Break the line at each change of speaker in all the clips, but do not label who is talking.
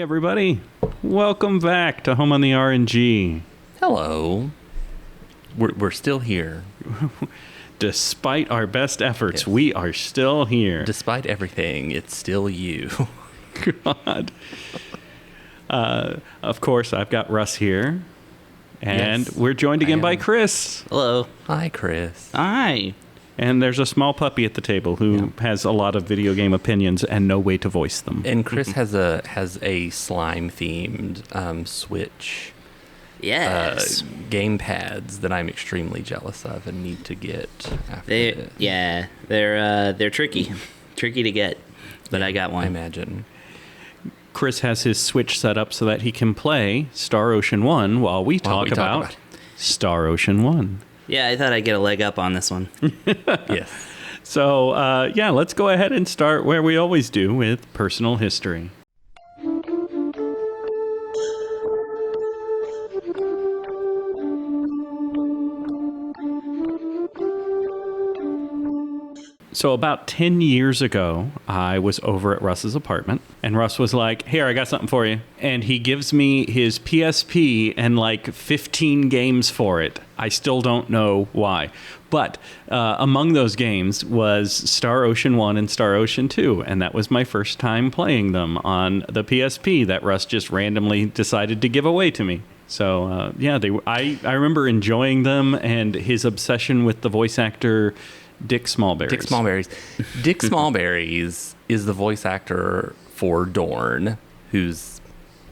everybody. Welcome back to Home on the RNG.
Hello. We're still here.
Despite our best efforts,
Yes.
we are still here.
Despite everything, it's still you.
God. Of course, I've got Russ here. And
Yes,
we're joined again
I
by
am.
Chris.
Hello.
Hi, Chris.
Hi.
And there's a small puppy at the table who has a lot of video game opinions and no way to voice them.
And Chris has a slime themed Switch
Yes.
game pads that I'm extremely jealous of and need to get after this.
They're tricky. Tricky to get, but I got
I
one.
imagine.
Chris has his Switch set up so that he can play Star Ocean 1 while we talk about Star Ocean 1.
Yeah, I thought I'd get a leg up on this one.
Yes.
So, let's go ahead and start where we always do with personal history. So about 10 years ago, I was over at Russ's apartment, and Russ was like, "Here, I got something for you." And he gives me his PSP and like 15 games for it. I still don't know why. But among those games was Star Ocean 1 and Star Ocean 2, and that was my first time playing them on the PSP that Russ just randomly decided to give away to me. So, I remember enjoying them, and his obsession with the voice actor Dick Smallberries.
Dick Smallberries is the voice actor for Dorn, who's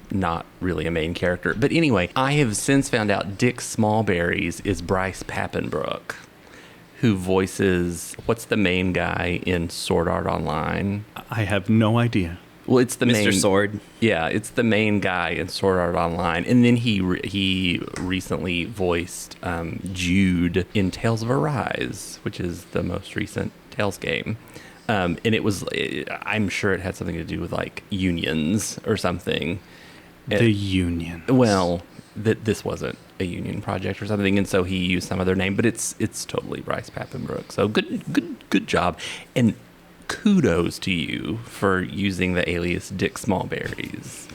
not really a main character. But anyway, I have since found out Dick Smallberries is Bryce Papenbrook, who voices, what's the main guy in Sword Art Online?
I have no idea.
Well, it's the
Mr.
main
Sword.
Yeah, it's the main guy in Sword Art Online, and then he recently voiced Jude in Tales of Arise, which is the most recent Tales game. And I'm sure it had something to do with like unions or something.
The Union.
Well, this wasn't a union project or something, and so he used some other name, but it's totally Bryce Papenbrook. So good job, and kudos to you for using the alias Dick Smallberries.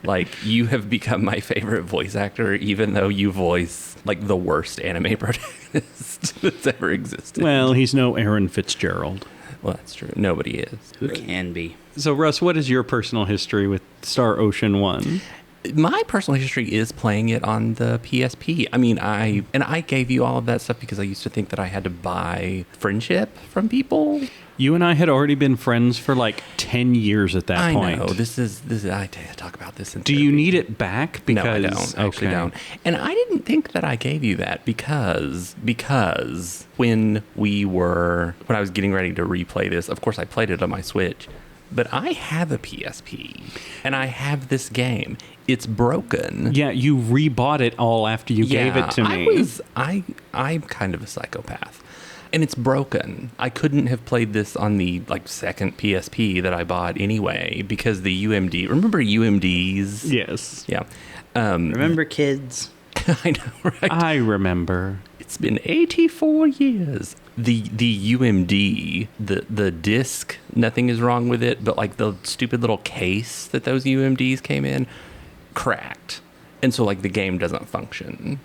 Like, you have become my favorite voice actor, even though you voice like the worst anime protagonist that's ever existed.
Well, he's no Aaron Fitzgerald.
Well, that's true. Nobody is.
Who can be?
So, Russ, what is your personal history with Star Ocean 1?
My personal history is playing it on the PSP. I mean, I gave you all of that stuff because I used to think that I had to buy friendship from people.
You and I had already been friends for like 10 years at that point.
I know. This is. I talk about this in
Do you need it back? Because,
no, I don't. I actually don't. And I didn't think that I gave you that because when I was getting ready to replay this, of course I played it on my Switch, but I have a PSP and I have this game. It's broken.
Yeah, you rebought it all after you gave it to me.
I'm kind of a psychopath. And it's broken. I couldn't have played this on the second PSP that I bought anyway because the UMD. Remember UMDs?
Yes.
Yeah.
Remember, kids?
I know, right?
I remember.
It's been 84 years. The UMD, the disc, nothing is wrong with it, but like the stupid little case that those UMDs came in, cracked. And so like the game doesn't function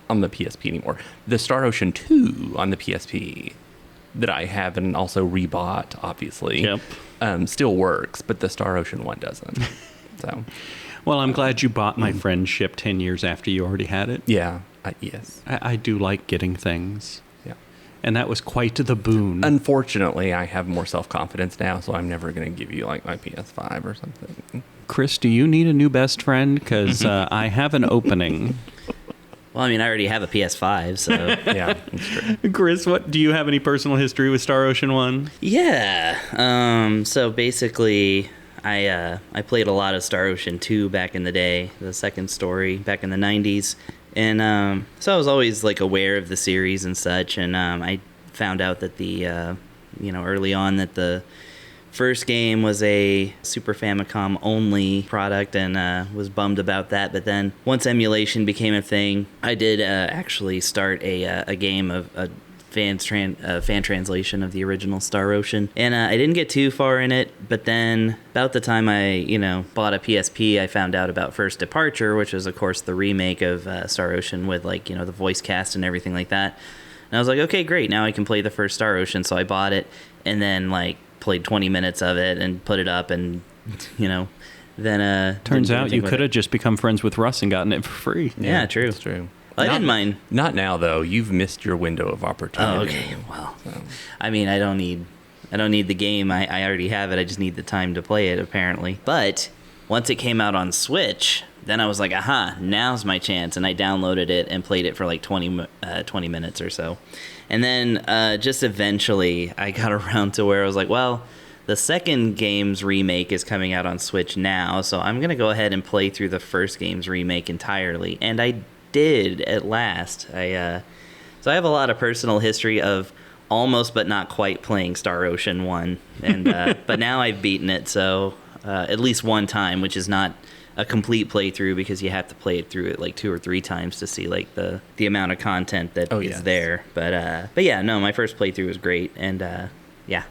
on the PSP anymore. The Star Ocean 2 on the PSP that I have and also rebought, obviously, still works, but the Star Ocean 1 doesn't. So,
Well, I'm glad you bought my friendship 10 years after you already had it.
yeah, yes.
I do like getting things.
Yeah.
And that was quite the boon.
Unfortunately, I have more self-confidence now, so I'm never going to give you like my PS5 or something.
Chris, do you need a new best friend? Because I have an opening.
Well, I mean, I already have a PS5, so...
Yeah, that's true.
Chris, do you have any personal history with Star Ocean 1?
Yeah. So basically, I played a lot of Star Ocean 2 back in the day, the second story, back in the 90s. And so I was always like aware of the series and such, and I found out that early on that the first game was a Super Famicom only product, and was bummed about that. But then once emulation became a thing, I did actually start a game of a fan translation of the original Star Ocean. And I didn't get too far in it, but then about the time I, bought a PSP, I found out about First Departure, which was, of course, the remake of Star Ocean with, like, the voice cast and everything like that. And I was like, okay, great, now I can play the first Star Ocean. So I bought it and then, like, played 20 minutes of it and put it up and, then...
Turns out you could have just become friends with Russ and gotten it for free.
Yeah, true.
That's true.
I didn't mind.
Not now, though. You've missed your window of opportunity.
Oh, okay. Well, I mean, I don't need the game. I already have it. I just need the time to play it, apparently. But once it came out on Switch, then I was like, aha, now's my chance. And I downloaded it and played it for like 20 minutes or so. And then just eventually I got around to where I was like, well, the second game's remake is coming out on Switch now, so I'm going to go ahead and play through the first game's remake entirely. And I did at last. So I have a lot of personal history of almost but not quite playing Star Ocean 1. And but now I've beaten it, so at least one time, which is not a complete playthrough because you have to play it through it like 2 or 3 times to see like the amount of content that is there. But yeah, no, my first playthrough was great, and yeah.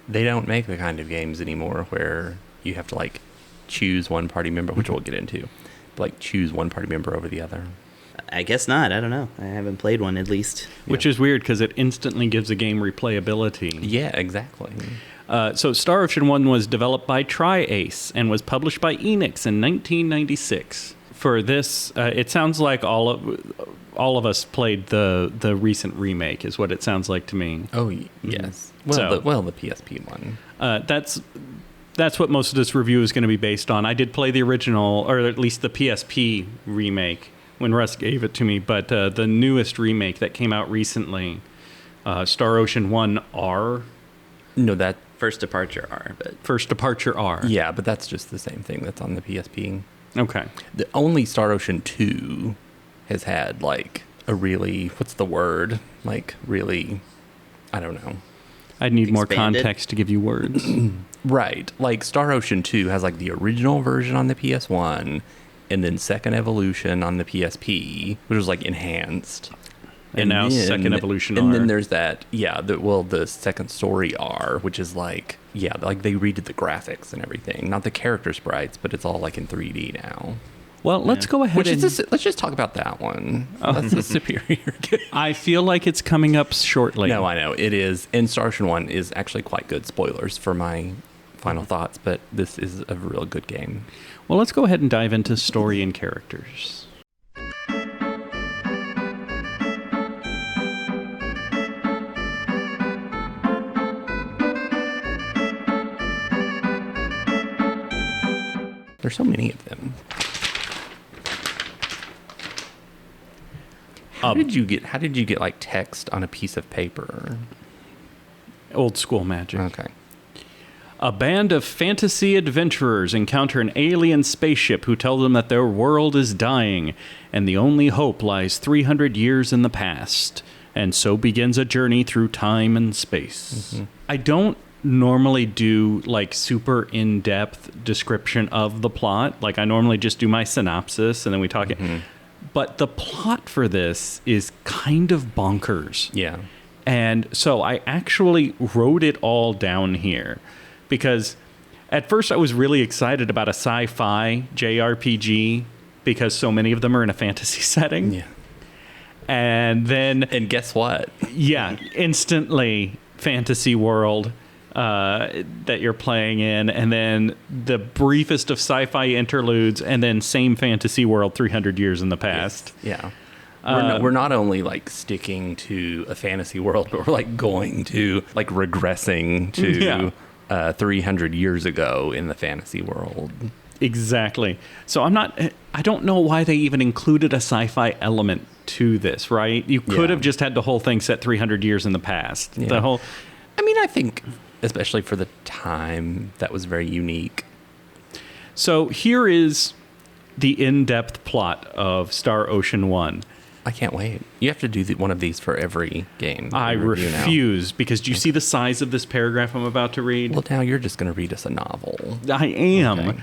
They don't make the kind of games anymore where you have to like choose one party member, which we'll get into, but like choose one party member over the other.
I guess not. I don't know. I haven't played one, at least.
Which is weird because it instantly gives a game replayability.
Yeah, exactly.
So Star Ocean 1 was developed by Tri-Ace and was published by Enix in 1996. For this, it sounds like all of us played the recent remake, is what it sounds like to me.
Oh, yes. Well, the PSP one.
That's what most of this review is going to be based on. I did play the original, or at least the PSP remake, when Russ gave it to me, but the newest remake that came out recently, Star Ocean 1 R.
No, that...
First Departure R. But
First Departure R.
Yeah, but that's just the same thing that's on the PSP.
Okay.
The only Star Ocean 2 has had, like, a really... What's the word? Like, really... I don't know.
I'd need more
Expanded?
context to give you words.
Right. Like, Star Ocean 2 has, like, the original version on the PS1, and then Second Evolution on the PSP, which was, like, enhanced.
And now Second Evolution
and
R.
then there's that, the Second Story R, which is, like, like, they redid the graphics and everything. Not the character sprites, but it's all, like, in 3D now.
Well, let's go ahead
Let's just talk about that one. That's the superior game.
I feel like it's coming up shortly.
No, I know. It is. And Star Ocean 1 is actually quite good. Spoilers for my final thoughts, but this is a real good game.
Well, let's go ahead and dive into story and characters.
There's so many of them. How did you get like text on a piece of paper?
Old school magic.
Okay.
A band of fantasy adventurers encounter an alien spaceship who tell them that their world is dying and the only hope lies 300 years in the past. And so begins a journey through time and space. Mm-hmm. I don't normally do like super in-depth description of the plot. Like I normally just do my synopsis and then we talk it. But the plot for this is kind of bonkers.
Yeah.
And so I actually wrote it all down here because at first I was really excited about a sci-fi JRPG because so many of them are in a fantasy setting.
Yeah.
And then...
And guess what?
Yeah, instantly fantasy world that you're playing in, and then the briefest of sci-fi interludes, and then same fantasy world 300 years in the past.
Yes. Yeah. We're not only like sticking to a fantasy world, but we're like going to like regressing to 300 years ago in the fantasy world.
Exactly. So I don't know why they even included a sci-fi element to this, right? You could have just had the whole thing set 300 years in the past.
Yeah. I mean, I think especially for the time, that was very unique.
So here is the in-depth plot of Star Ocean 1.
I can't wait. You have to do one of these for every game.
I refuse, because do you see the size of this paragraph I'm about to read?
Well, now you're just going to read us a novel.
I am.
Okay.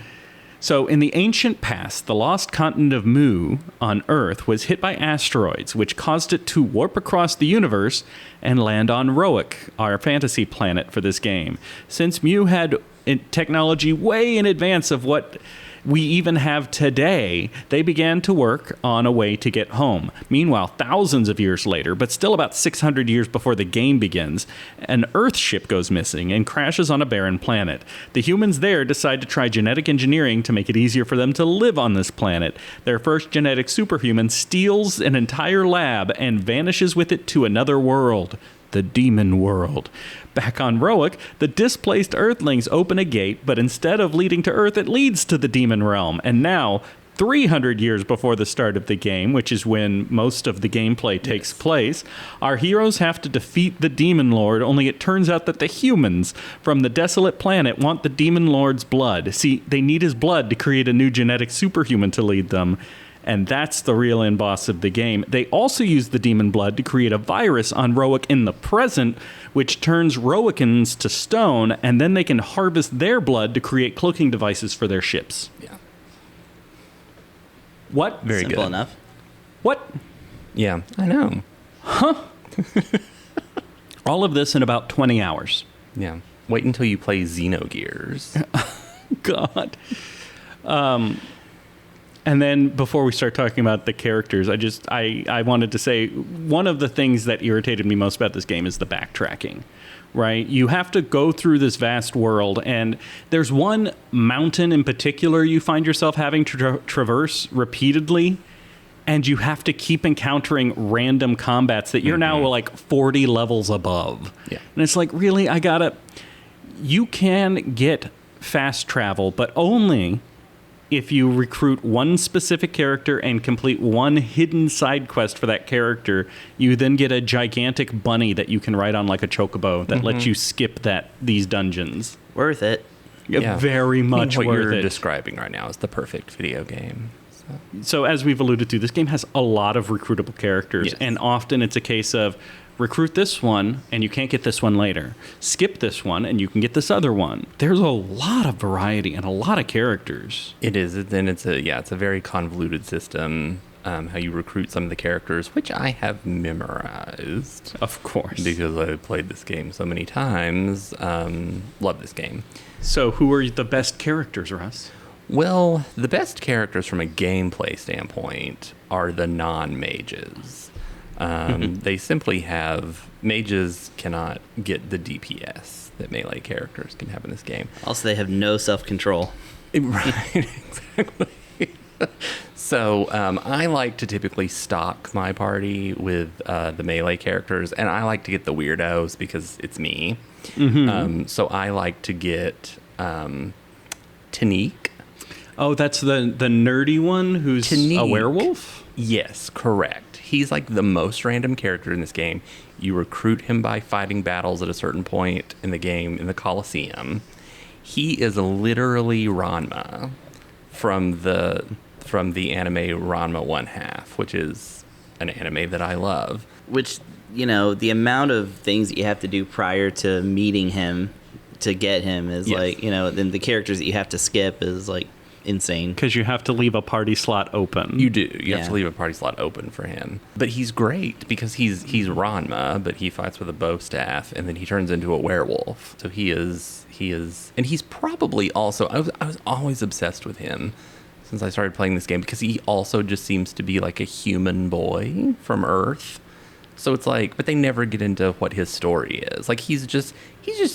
So, in the ancient past, the lost continent of Mu on Earth was hit by asteroids, which caused it to warp across the universe and land on Roic, our fantasy planet for this game. Since Mu had technology way in advance of what we even have today, they began to work on a way to get home. Meanwhile, thousands of years later, but still about 600 years before the game begins, an Earth ship goes missing and crashes on a barren planet. The humans there decide to try genetic engineering to make it easier for them to live on this planet. Their first genetic superhuman steals an entire lab and vanishes with it to another world. The demon world. Back on Roic, the displaced Earthlings open a gate, but instead of leading to Earth, it leads to the demon realm. And now, 300 years before the start of the game, which is when most of the gameplay takes place, our heroes have to defeat the demon lord, only it turns out that the humans from the desolate planet want the demon lord's blood. See, they need his blood to create a new genetic superhuman to lead them. And that's the real end boss of the game. They also use the demon blood to create a virus on Roic in the present, which turns Roicans to stone, and then they can harvest their blood to create cloaking devices for their ships.
Yeah.
What?
Very
Simple
good.
enough.
What?
Yeah, I know.
All of this in about 20 hours.
Yeah. Wait until you play Xenogears.
God. And then before we start talking about the characters, I wanted to say one of the things that irritated me most about this game is the backtracking, right? You have to go through this vast world, and there's one mountain in particular you find yourself having to traverse repeatedly, and you have to keep encountering random combats that you're now like 40 levels above.
Yeah.
And it's like, really, you can get fast travel, but only if you recruit one specific character and complete one hidden side quest for that character. You then get a gigantic bunny that you can ride on like a chocobo that lets you skip these dungeons.
Worth it.
Yeah. Very much
what
worth
you're
it.
describing right now is the perfect video game.
So as we've alluded to, this game has a lot of recruitable characters,
Yes.
and often it's a case of recruit this one and you can't get this one later. Skip this one and you can get this other one. There's a lot of variety and a lot of characters.
It is, and it's a very convoluted system. How you recruit some of the characters, which I have memorized.
Of course.
Because I've played this game so many times. Love this game.
So who are the best characters, Russ?
Well, the best characters from a gameplay standpoint are the non-mages. They simply have... Mages cannot get the DPS that melee characters can have in this game.
Also, they have no self-control.
Right, exactly. So I like to typically stock my party with the melee characters, and I like to get the weirdos because it's me. So I like to get Tanique.
Oh, that's the nerdy one who's
Tanique.
a werewolf?
Yes, correct. He's like the most random character in this game. You recruit him by fighting battles at a certain point in the game in the Colosseum. He is literally Ranma from the anime Ranma 1/2, which is an anime that I love.
Which, the amount of things that you have to do prior to meeting him to get him is
Yes.
like, then the characters that you have to skip is like insane.
Because you have to leave a party slot open.
You do. You have
Yeah.
to leave a party slot open for him. But he's great because he's Ranma, but he fights with a bow staff, and then he turns into a werewolf. So he is, and he's probably also. I was always obsessed with him since I started playing this game because he also just seems to be like a human boy from Earth. So it's like, but they never get into what his story is. Like he's just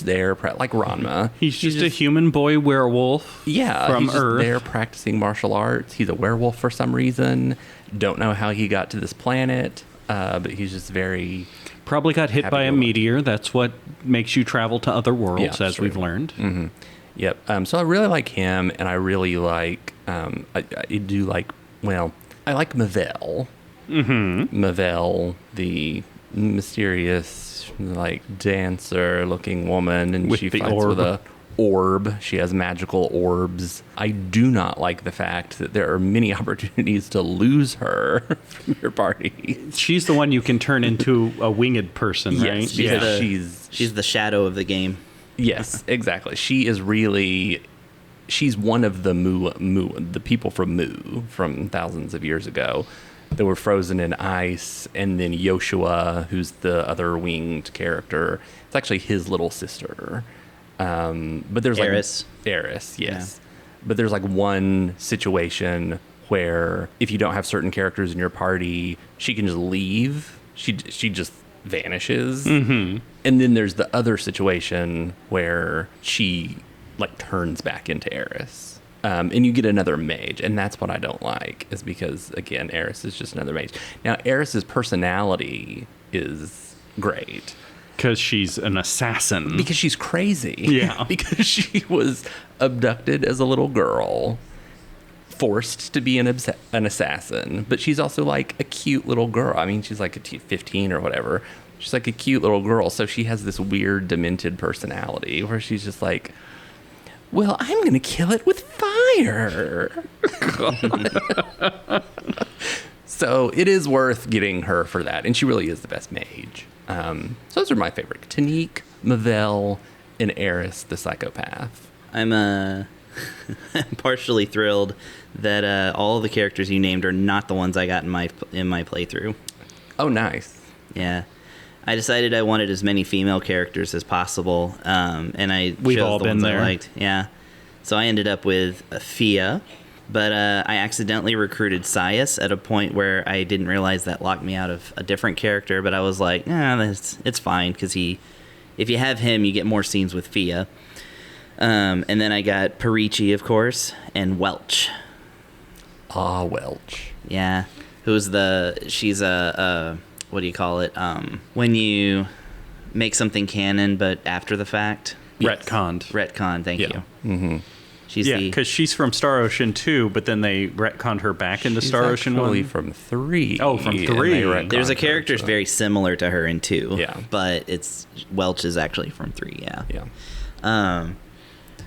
there, like Ranma.
He's just a human boy werewolf
Yeah,
from
he's just
Earth.
there practicing martial arts. He's a werewolf for some reason. Don't know how he got to this planet, but he's just very...
Probably got hit by a
Happy-go-lucky.
meteor. That's what makes you travel to other worlds,
Yeah,
as
true.
we've learned.
Mm-hmm. Yep. So I really like him, and I really like... I do like... Well, I like Mavel. Mm-hmm. Mavel, the mysterious, like, dancer-looking woman, and
With
she
the
fights
orb.
with a orb. She has magical orbs. I do not like the fact that there are many opportunities to lose her from your party.
She's the one you can turn into a winged person, right?
Yes,
Yeah.
because she's
She's the shadow of the game.
yes, exactly. She is really she's one of the the people from Mu from thousands of years ago that were frozen in ice, and then Yoshua, who's the other winged character, it's actually his little sister. But there's
Eris.
Yes. Yeah. But there's like one situation where if you don't have certain characters in your party, she can just leave. She just vanishes. Mm-hmm. And then there's the other situation where she like turns back into Eris. And you get another mage, and that's what I don't like, is because, again, Eris is just another mage. Now, Eris's personality is great.
Because she's an assassin.
Because she's crazy.
Yeah.
Because she was abducted as a little girl, forced to be an assassin, but she's also like a cute little girl. I mean, she's like 15 or whatever. She's like a cute little girl, so she has this weird, demented personality where she's just like, well, I'm going to kill it with fire. So it is worth getting her for that, and she really is the best mage. So those are my favorite. Tanique, Mavel, and Eris, the psychopath.
I'm partially thrilled that all of the characters you named are not the ones I got in my playthrough.
Oh, nice.
Yeah. I decided I wanted as many female characters as possible, and
We've
chose
all
the
been
ones
there.
I liked. Yeah. So I ended up with Fia, but I accidentally recruited Sias at a point where I didn't realize that locked me out of a different character, but I was like, it's fine, because if you have him, you get more scenes with Fia. And then I got Perici, of course, and Welch.
Ah, Welch.
Yeah. She's a what do you call it? When you make something canon, but after the fact.
Retconned.
Retcon, thank you.
Mm-hmm.
She's
because she's from Star Ocean 2, but then they retconned her back into Star Ocean 1.
From 3.
Oh, from 3.
There's a character very similar to her in 2.
Yeah.
But Welch is actually from 3, yeah.
Yeah.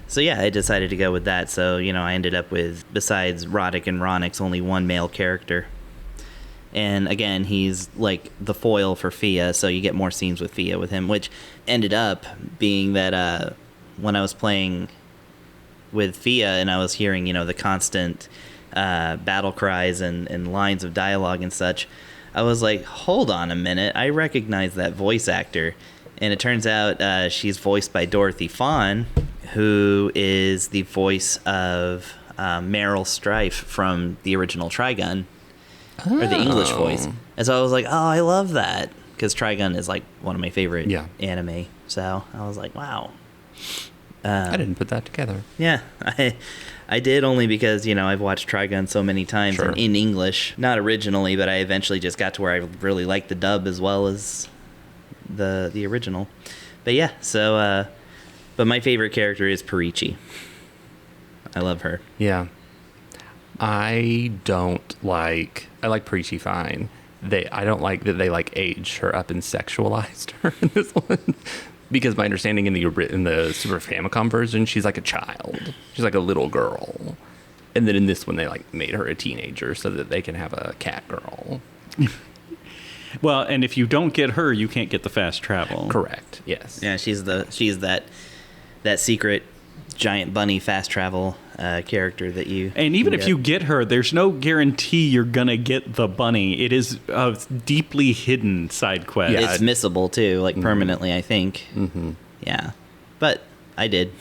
So yeah, I decided to go with that. So, I ended up with, besides Roddick and Ronix, only one male character. And again, he's like the foil for Fia, so you get more scenes with Fia with him, which ended up being that when I was playing with Fia and I was hearing, the constant battle cries and lines of dialogue and such, I was like, hold on a minute, I recognize that voice actor. And it turns out she's voiced by Dorothy Fawn, who is the voice of Meryl Streif from the original Trigun. Or the English voice. And so I was like, oh, I love that. Because Trigun is like one of my favorite anime. So I was like, wow.
I didn't put that together.
Yeah, I did, only because, I've watched Trigun so many times
Sure.
in English. Not originally, but I eventually just got to where I really liked the dub as well as the original. But yeah, so, but my favorite character is Perici. I love her.
Yeah. I like Preachy fine. I don't like that they like aged her up and sexualized her in this one, because my understanding in the Super Famicom version, she's like a child. She's like a little girl. And then in this one, they like made her a teenager so that they can have a cat girl.
Well, and if you don't get her, you can't get the fast travel.
Correct. Yes.
Yeah, she's that secret giant bunny fast travel character that you.
And even if you get her, there's no guarantee you're gonna get the bunny. It is a deeply hidden side quest.
Yeah, it's missable too, like permanently, I think. Mm-hmm. Yeah, but I did.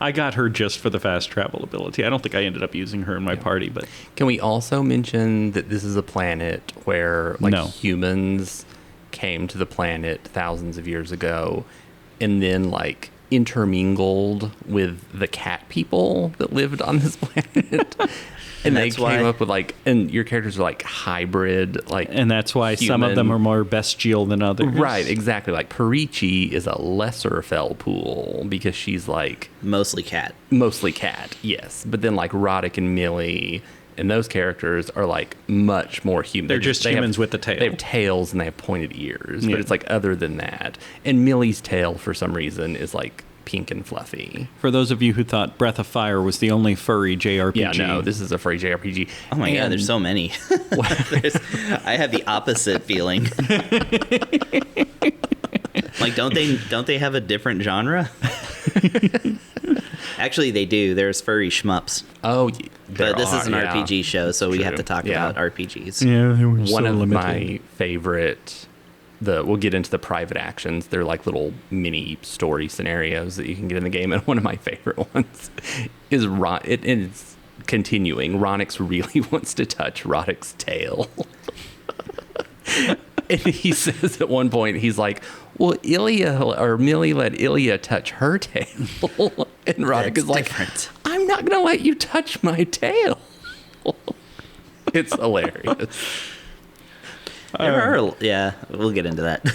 I got her just for the fast travel ability. I don't think I ended up using her in my party, but
Can we also mention that this is a planet where humans came to the planet thousands of years ago, and then intermingled with the cat people that lived on this planet. And they came up with and your characters are hybrid,
and that's why some of them are more bestial than others.
Right, exactly. Like Perici is a lesser fell pool because she's
mostly cat.
Mostly cat, yes. But then Roddick and Millie and those characters are much more human.
They're just humans with the tail.
They have tails and they have pointed ears, but it's other than that. And Millie's tail, for some reason, is pink and fluffy.
For those of you who thought Breath of Fire was the only furry JRPG.
Yeah, no, this is a furry JRPG.
Oh my god, there's so many. I have the opposite feeling. Don't they have a different genre? Actually, they do. There's furry shmups.
Oh,
But this is an RPG show, so we have to talk about RPGs.
Yeah, they were
One of my favorite. We'll get into the private actions. They're like little mini story scenarios that you can get in the game, and one of my favorite ones is it's continuing. Ronix really wants to touch Roddick's tail. And he says at one point, he's like, well, Millie let Ilya touch her tail. And Roddick is like,
different.
I'm not going to let you touch my tail. It's hilarious.
Yeah, we'll get into that.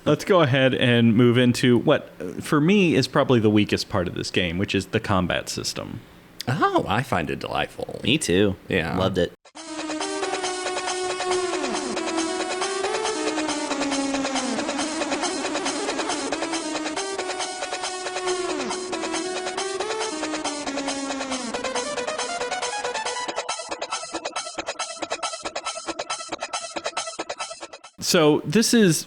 Let's go ahead and move into what, for me, is probably the weakest part of this game, which is the combat system.
Oh, I find it delightful.
Me too.
Yeah.
Loved it.
So this is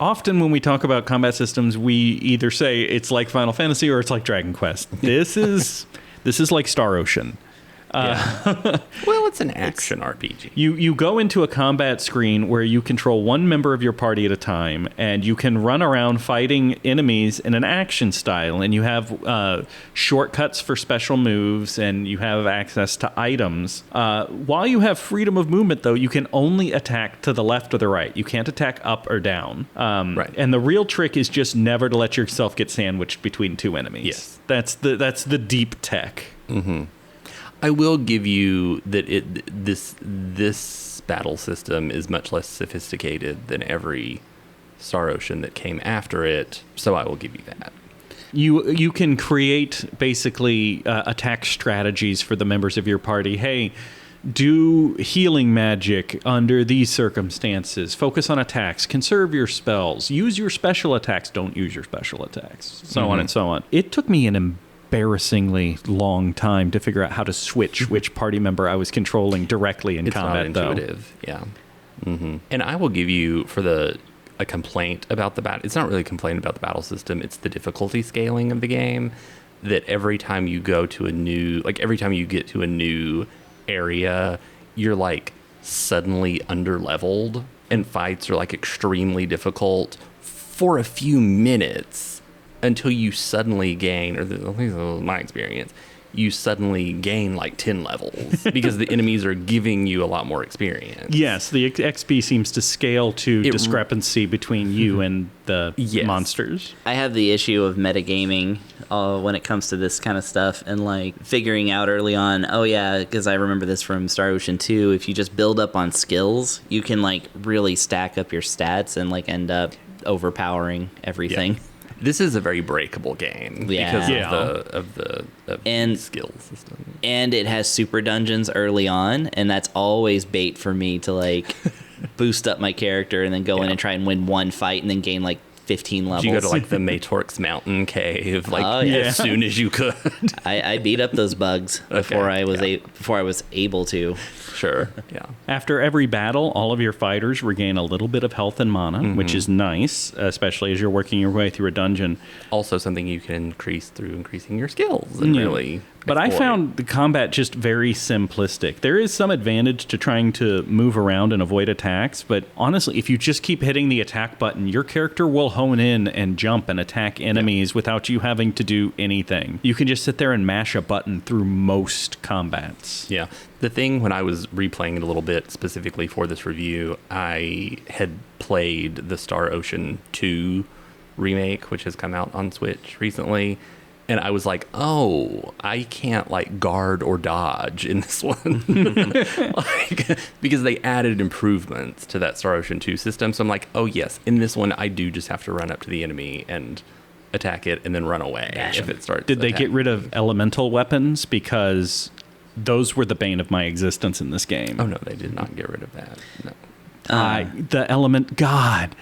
often when we talk about combat systems, we either say it's like Final Fantasy or it's like Dragon Quest. This is like Star Ocean.
Well, it's an action RPG.
You go into a combat screen where you control one member of your party at a time, and you can run around fighting enemies in an action style, and you have shortcuts for special moves, and you have access to items. While you have freedom of movement, though, you can only attack to the left or the right. You can't attack up or down.
Right.
And the real trick is just never to let yourself get sandwiched between two enemies.
Yes.
That's the deep tech.
Mm-hmm. I will give you that this battle system is much less sophisticated than every Star Ocean that came after it, so I will give you that.
You can create basically attack strategies for the members of your party. Hey, do healing magic under these circumstances. Focus on attacks. Conserve your spells. Use your special attacks. Don't use your special attacks. So on and so on. It took me an embarrassingly long time to figure out how to switch which party member I was controlling directly in combat.
It's not intuitive, yeah. Mm-hmm. And I will give you a complaint about the battle. It's not really a complaint about the battle system. It's the difficulty scaling of the game. That every time you go to every time you get to a new area, you're like suddenly underleveled, and fights are like extremely difficult for a few minutes. Until you suddenly gain, or at least this was my experience, you suddenly gain like 10 levels because the enemies are giving you a lot more experience.
Yes, the XP seems to scale to discrepancy between you and the monsters.
I have the issue of metagaming when it comes to this kind of stuff, and like figuring out early on, because I remember this from Star Ocean 2, if you just build up on skills, you can like really stack up your stats and like end up overpowering everything.
Yeah. This is a very breakable game because of the skill system.
And it has super dungeons early on, and that's always bait for me to like boost up my character and then go in and try and win one fight and then gain like 15 levels.
Did you go to like the Matorx Mountain Cave as soon as you could?
I beat up those bugs before I was able to.
Sure. Yeah.
After every battle, all of your fighters regain a little bit of health and mana, which is nice, especially as you're working your way through a dungeon.
Also something you can increase through increasing your skills and really.
But I found the combat just very simplistic. There is some advantage to trying to move around and avoid attacks, but honestly, if you just keep hitting the attack button, your character will hone in and jump and attack enemies without you having to do anything. You can just sit there and mash a button through most combats.
Yeah. The thing, when I was replaying it a little bit specifically for this review, I had played the Star Ocean 2 remake, which has come out on Switch recently. And I was like, oh, I can't like guard or dodge in this one. Because they added improvements to that Star Ocean 2 system. So I'm like, oh yes, in this one, I do just have to run up to the enemy and attack it and then run away if it starts.
Did they get rid of elemental weapons? Because those were the bane of my existence in this game.
Oh no, they did not get rid of that. No.
The element, God.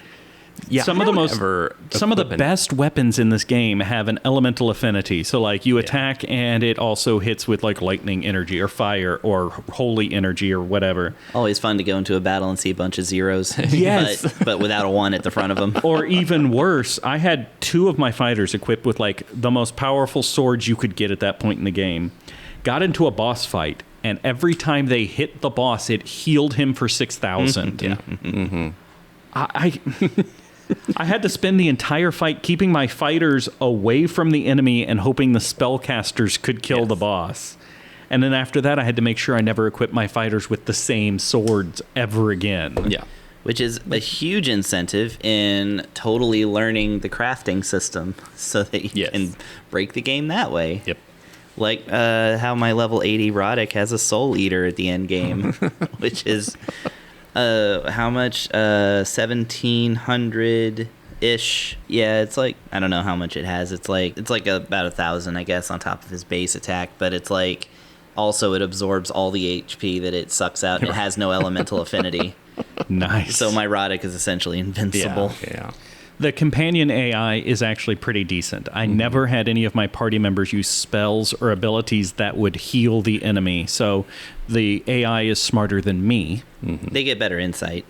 Yeah,
some
I
of the
don't
most
ever
some of the
equip an-
best weapons in this game have an elemental affinity. So like you attack and it also hits with like lightning energy or fire or holy energy or whatever.
Always fun to go into a battle and see a bunch of zeros.
Yes.
but without a 1 at the front of them.
Or even worse, I had 2 of my fighters equipped with like the most powerful swords you could get at that point in the game. Got into a boss fight, and every time they hit the boss, it healed him for 6,000.
Yeah.
I had to spend the entire fight keeping my fighters away from the enemy and hoping the spellcasters could kill the boss. And then after that, I had to make sure I never equipped my fighters with the same swords ever again.
Yeah.
Which is a huge incentive in totally learning the crafting system so that you can break the game that way.
Yep.
Like how my level 80 Roddick has a Soul Eater at the end game, which is how much? 1,700-ish. Yeah, it's like, I don't know how much it has. It's like about 1,000, I guess, on top of his base attack. But it's like, also it absorbs all the HP that it sucks out, and it has no elemental affinity.
Nice.
So my Roddick is essentially invincible.
Yeah.
The companion AI is actually pretty decent. I never had any of my party members use spells or abilities that would heal the enemy. So the AI is smarter than me.
They get better insight.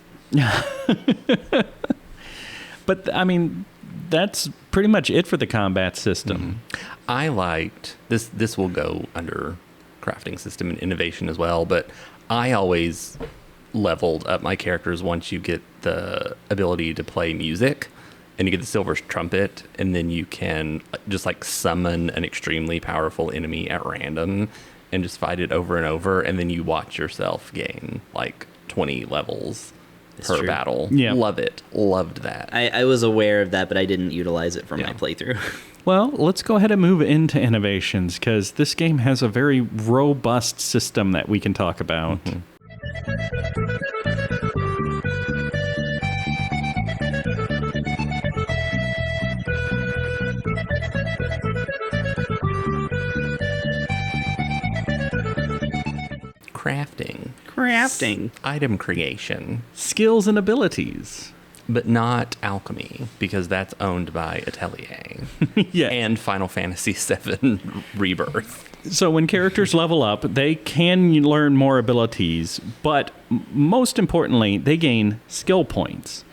But, I mean, that's pretty much it for the combat system.
I liked this. This will go under crafting system and innovation as well, but I always leveled up my characters once you get the ability to play music and you get the silver trumpet, and then you can just like summon an extremely powerful enemy at random and just fight it over and over, and then you watch yourself gain like 20 levels per
true.
battle.
Yeah.
Love it. Loved that.
I was aware of that, but I didn't utilize it for my
Yeah.
playthrough.
Well, let's go ahead and move into innovations, because this game has a very robust system that we can talk about.
Crafting. Item creation.
Skills and abilities.
But not alchemy, because that's owned by Atelier.
Yeah.
And Final Fantasy VII Rebirth.
So when characters level up, they can learn more abilities, but most importantly, they gain skill points.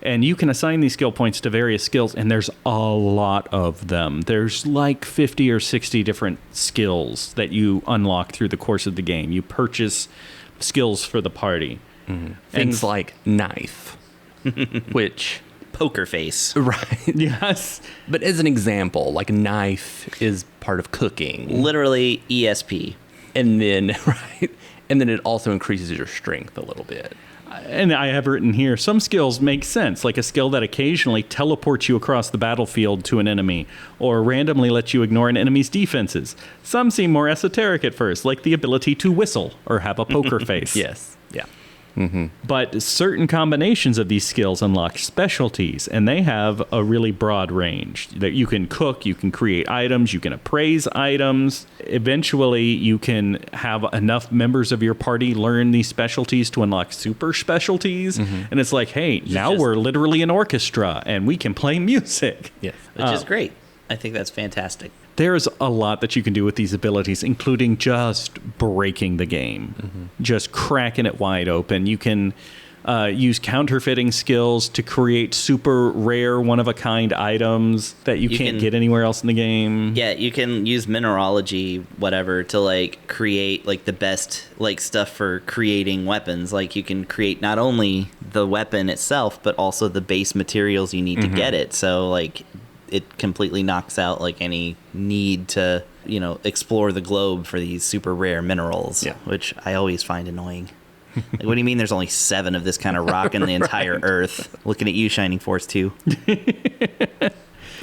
And you can assign these skill points to various skills, and there's a lot of them. There's like 50 or 60 different skills that you unlock through the course of the game. You purchase skills for the party.
Things like knife, which...
Poker face.
Right.
Yes.
But as an example, like knife is part of cooking.
Literally ESP.
And then, right. And then it also increases your strength a little bit.
And I have written here, some skills make sense, like a skill that occasionally teleports you across the battlefield to an enemy, or randomly lets you ignore an enemy's defenses. Some seem more esoteric at first, like the ability to whistle or have a poker face.
Yes. Yeah.
But certain combinations of these skills unlock specialties, and they have a really broad range. That you can cook, you can create items, you can appraise items. Eventually, you can have enough members of your party learn these specialties to unlock super specialties. And it's like, hey, now we're literally an orchestra, and we can play music.
Yes.
Which is great. I think that's fantastic.
There's a lot that you can do with these abilities, including just breaking the game, just cracking it wide open. You can use counterfeiting skills to create super rare, one-of-a-kind items that you can't get anywhere else in the game.
Yeah, you can use mineralogy, whatever, to like create like the best like stuff for creating weapons. Like you can create not only the weapon itself, but also the base materials you need to get it. So like it completely knocks out like any need to, you know, explore the globe for these super rare minerals, which I always find annoying. Like, what do you mean there's only 7 of this kind of rock in the entire Earth? Looking at you, Shining Force 2.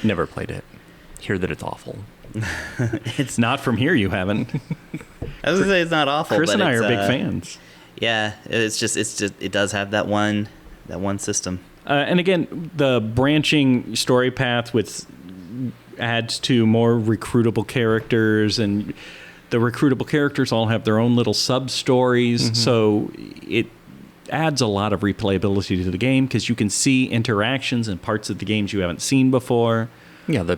Never played it. Hear that it's awful.
It's not from here, you haven't.
I was gonna say it's not awful.
Chris
but
and I
it's,
are big fans.
Yeah, it's just it does have that one system.
And again, the branching story path with adds to more recruitable characters, and the recruitable characters all have their own little sub stories. So it adds a lot of replayability to the game because you can see interactions and parts of the games you haven't seen before.
Yeah, the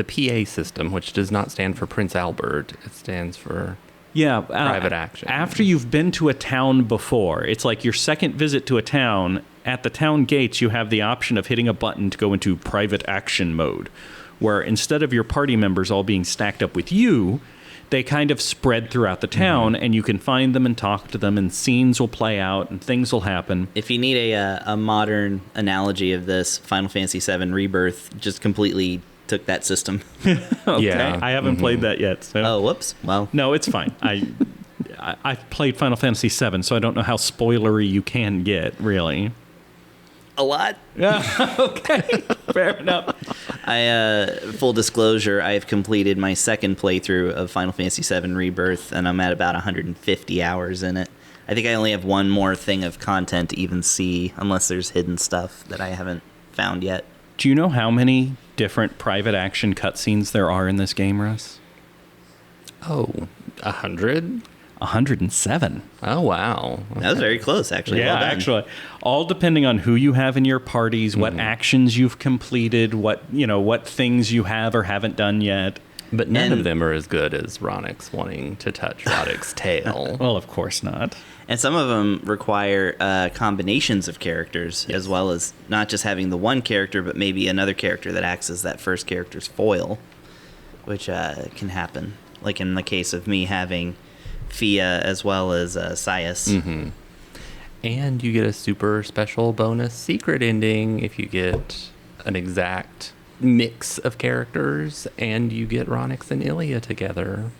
PA system, which does not stand for Prince Albert, it stands for private action.
After you've been to a town before, it's like your second visit to a town. At the town gates, you have the option of hitting a button to go into private action mode, where instead of your party members all being stacked up with you, they kind of spread throughout the town, and you can find them and talk to them, and scenes will play out, and things will happen.
If you need a modern analogy of this, Final Fantasy VII Rebirth just completely took that system.
Okay.
Yeah.
I haven't played that yet. So.
Oh, whoops. Well,
No, it's fine. I've played Final Fantasy VII, so I don't know how spoilery you can get, really.
a lot.
Yeah. Okay. Fair enough.
Full disclosure, I've completed my second playthrough of Final Fantasy VII Rebirth, and I'm at about 150 hours in it. I think I only have one more thing of content to even see, unless there's hidden stuff that I haven't found yet.
Do you know how many different private action cutscenes there are in this game, Russ?
Oh, 100?
107.
Oh, wow.
That was very close, actually.
Yeah,
Well done.
actually, all depending on who you have in your parties, what actions you've completed, what things you have or haven't done yet.
But none
And-
of them are as good as Ronix wanting to touch Roddick's tail.
Well, of course not.
And some of them require combinations of characters, as well as not just having the one character, but maybe another character that acts as that first character's foil, which can happen. Like in the case of me having Fia as well as Sias.
Mm-hmm. And you get a super special bonus secret ending if you get an exact mix of characters, and you get Ronix and Ilya together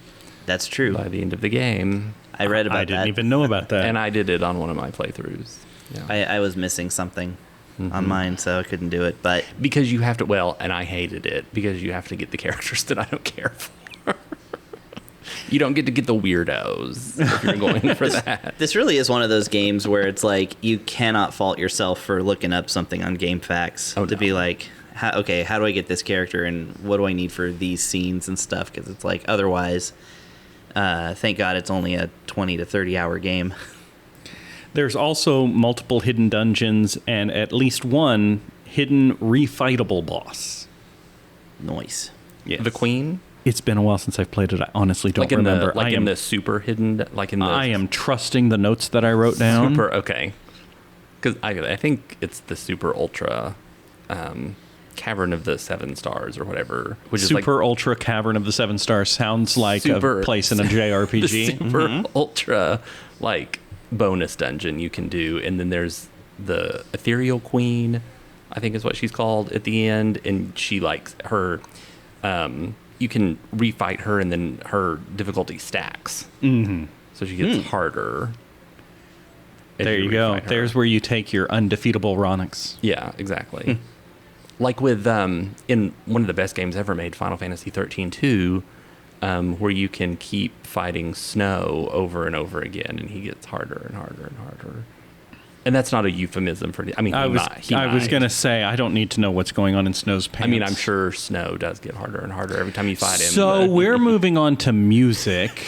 That's true.
by the end of the game.
I read about
I didn't
that.
even know about that.
And I did it on one of my playthroughs. Yeah.
I was missing something
Mm-hmm.
on mine, so I couldn't do it. But
Because you have to, well, and I hated it, because you have to get the characters that I don't care for. You don't get to get the weirdos if you're going for that.
this really is one of those games where it's like you cannot fault yourself for looking up something on GameFAQs to be like, how do I get this character and what do I need for these scenes and stuff? Because it's like otherwise, thank God it's only a 20 to 30 hour game.
There's also multiple hidden dungeons and at least one hidden refightable boss.
Noise.
Yes.
The Queen?
It's been a while since I've played it. I honestly don't remember.
In the super hidden, like in the
I am trusting the notes that I wrote down.
super, okay. Because I think it's the super ultra Cavern of the Seven Stars or whatever. Which
Super Ultra Cavern of the Seven Stars sounds like a place in a
the
JRPG.
super ultra like bonus dungeon you can do, and then there's the Ethereal Queen, I think is what she's called at the end, and she likes her. You can refight her, and then her difficulty stacks, so she gets harder. as
There you go.
refight her.
There's where you take your undefeatable Ronix.
Yeah, exactly. Like with in one of the best games ever made, Final Fantasy 13-2, where you can keep fighting Snow over and over again, and he gets harder and harder and harder. And that's not a euphemism for. I mean,
I was going to say, I don't need to know what's going on in Snow's pants.
I mean, I'm sure Snow does get harder and harder every time you fight him.
So
but-
we're moving on to music.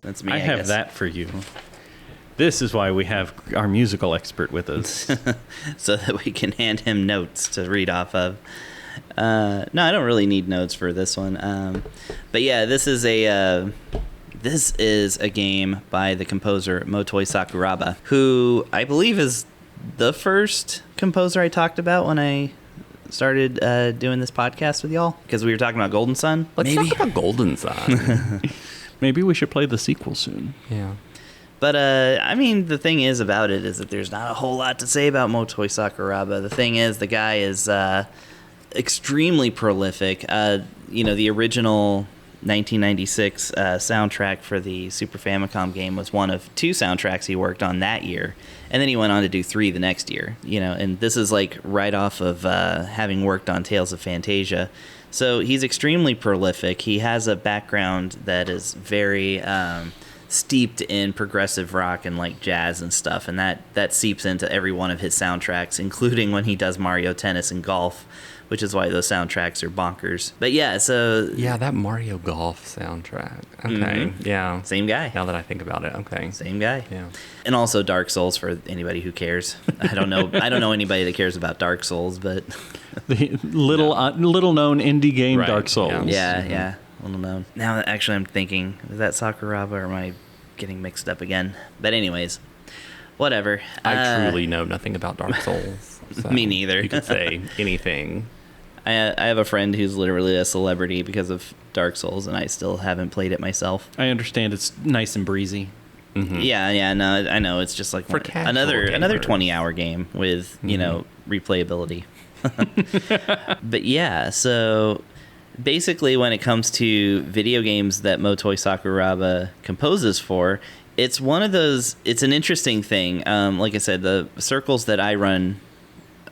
That's me.
I
I
have
guess.
that for you. This is why we have our musical expert with us.
So that we can hand him notes to read off of. No, I don't really need notes for this one. But yeah, this is a game by the composer Motoi Sakuraba, who I believe is the first composer I talked about when I started doing this podcast with y'all, because we were talking about Golden Sun.
Let's
maybe.
talk about Golden Sun.
Maybe we should play the sequel soon.
Yeah.
But, I mean, the thing is about it is that there's not a whole lot to say about Motoi Sakuraba. The thing is, the guy is extremely prolific. The original 1996 soundtrack for the Super Famicom game was one of two soundtracks he worked on that year. And then he went on to do 3 the next year, and this is like right off of having worked on Tales of Phantasia. So he's extremely prolific. He has a background that is very steeped in progressive rock and like jazz and stuff, and that seeps into every one of his soundtracks, including when he does Mario Tennis and Golf, which is why those soundtracks are bonkers. But yeah, so
Yeah, that Mario Golf soundtrack. Okay, yeah.
same guy.
Now that I think about it, okay.
Same guy.
Yeah.
And also Dark Souls for anybody who cares. I don't know anybody that cares about Dark Souls, but
The little known indie game
Right,
Dark Souls.
yeah, little known. Now actually I'm thinking, is that Sakuraba or am I getting mixed up again? But anyways, whatever.
I truly know nothing about Dark Souls. So
Me neither.
You could say anything.
I have a friend who's literally a celebrity because of Dark Souls, and I still haven't played it myself.
I understand it's nice and breezy.
Yeah, no, I know it's just like
For casual
another
gamers.
20-hour game with replayability. But yeah, so basically, when it comes to video games that Motoi Sakuraba composes for, it's one of those. It's an interesting thing. Like I said, the circles that I run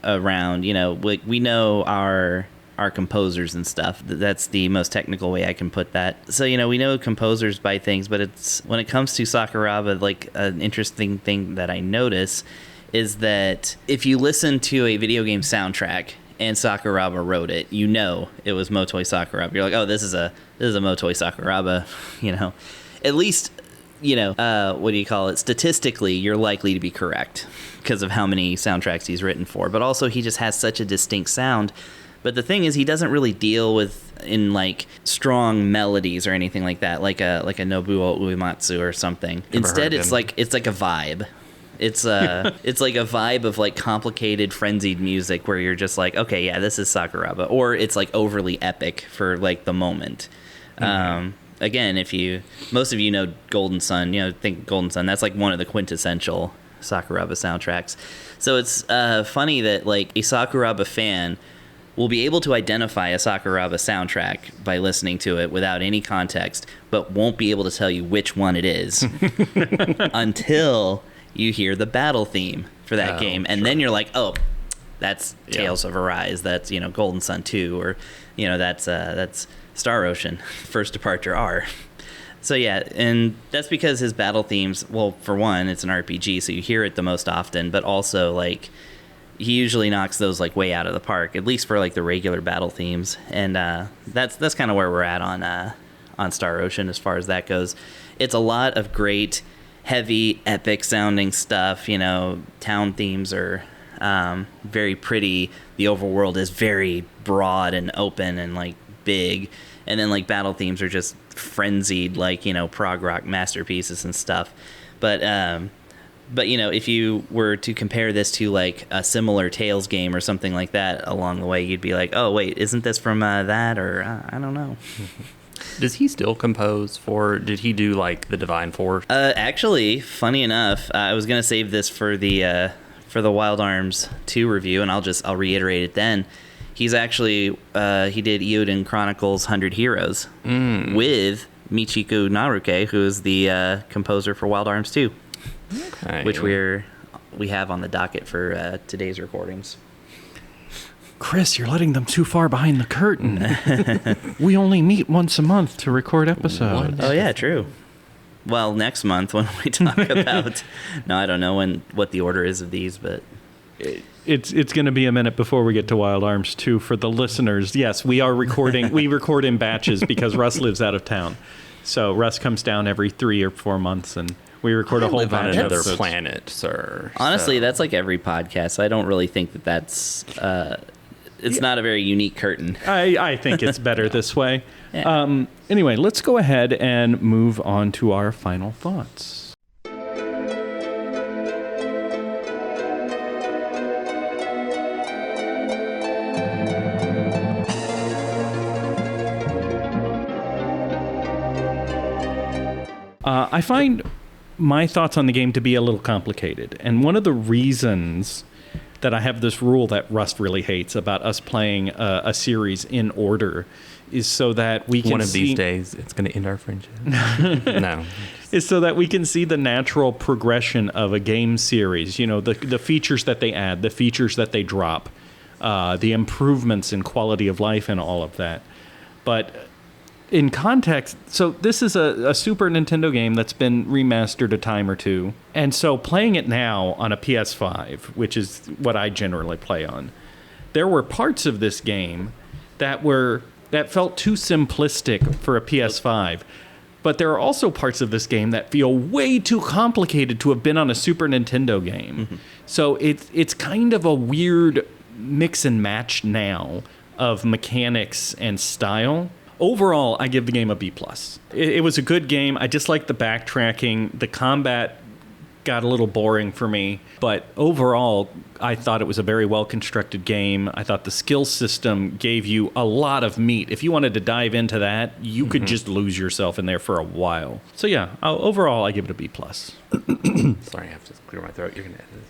around, we know our composers and stuff. That's the most technical way I can put that. So we know composers by things, but it's when it comes to Sakuraba, like an interesting thing that I notice is that if you listen to a video game soundtrack and Sakuraba wrote it, it was Motoi Sakuraba. You're like, oh, this is a Motoi Sakuraba. At least what do you call it? Statistically, you're likely to be correct because of how many soundtracks he's written for. But also, he just has such a distinct sound. But the thing is, he doesn't really deal in like strong melodies or anything like that, like a Nobuo Uematsu or something. Instead, it's like a vibe. It's like a vibe of like complicated, frenzied music where you're just like, okay, yeah, this is Sakuraba, or it's like overly epic for like the moment. Again, most of you know Golden Sun, think Golden Sun. That's like one of the quintessential Sakuraba soundtracks. So it's funny that like a Sakuraba fan will be able to identify a Sakuraba soundtrack by listening to it without any context, but won't be able to tell you which one it is until you hear the battle theme for that game. And then you're like, oh, that's Tales of Arise. That's, Golden Sun 2, or, that's Star Ocean, First Departure R. So yeah, and that's because his battle themes, well, for one, it's an RPG, so you hear it the most often, but also like he usually knocks those like way out of the park, at least for like the regular battle themes. And that's kind of where we're at on Star Ocean as far as that goes. It's a lot of great, heavy, epic sounding stuff. Town themes are very pretty. The overworld is very broad and open and like big. And then like battle themes are just frenzied, like, prog rock masterpieces and stuff. But if you were to compare this to like a similar Tales game or something like that along the way, you'd be like, oh wait, isn't this from that? Or I don't know.
Does he still compose did he do like the Divine Force?
Actually, funny enough, I was gonna save this for the Wild Arms 2 review, and I'll reiterate it then. He's actually he did Eiyuden Chronicles 100 Heroes with Michiku Naruke, who is the composer for Wild Arms 2, which we have on the docket for today's recordings.
Chris, you're letting them too far behind the curtain. We only meet once a month to record episodes.
Oh yeah, true. Well, next month when we talk about I don't know what the order is of these, but
it's going to be a minute before we get to Wild Arms 2 for the listeners. Yes, we are recording. We record in batches because Russ lives out of town. So Russ comes down every 3 or 4 months, and we record a whole
live on
batch
another
of episodes.
planet, sir.
Honestly, that's like every podcast. I don't really think that's it's not a very unique curtain.
I think it's better this way.
Yeah.
Anyway, let's go ahead and move on to our final thoughts. I find my thoughts on the game to be a little complicated. And one of the reasons that I have this rule that Rust really hates about us playing a series in order is so that we can
One of these days, it's going to end our friendship. No.
Is so that we can see the natural progression of a game series. The features that they add, the features that they drop, the improvements in quality of life and all of that. But
in context, so this is a Super Nintendo game that's been remastered a time or two. And so playing it now on a PS5, which is what I generally play on, there were parts of this game that felt too simplistic for a PS5. But there are also parts of this game that feel way too complicated to have been on a Super Nintendo game. Mm-hmm. So it's kind of a weird mix and match now of mechanics and style. Overall, I give the game a B+. It was a good game. I just liked the backtracking. The combat got a little boring for me. But overall, I thought it was a very well-constructed game. I thought the skill system gave you a lot of meat. If you wanted to dive into that, you could just lose yourself in there for a while. So yeah, overall, I give it a B+.
Sorry, I have to clear my throat. You're going to edit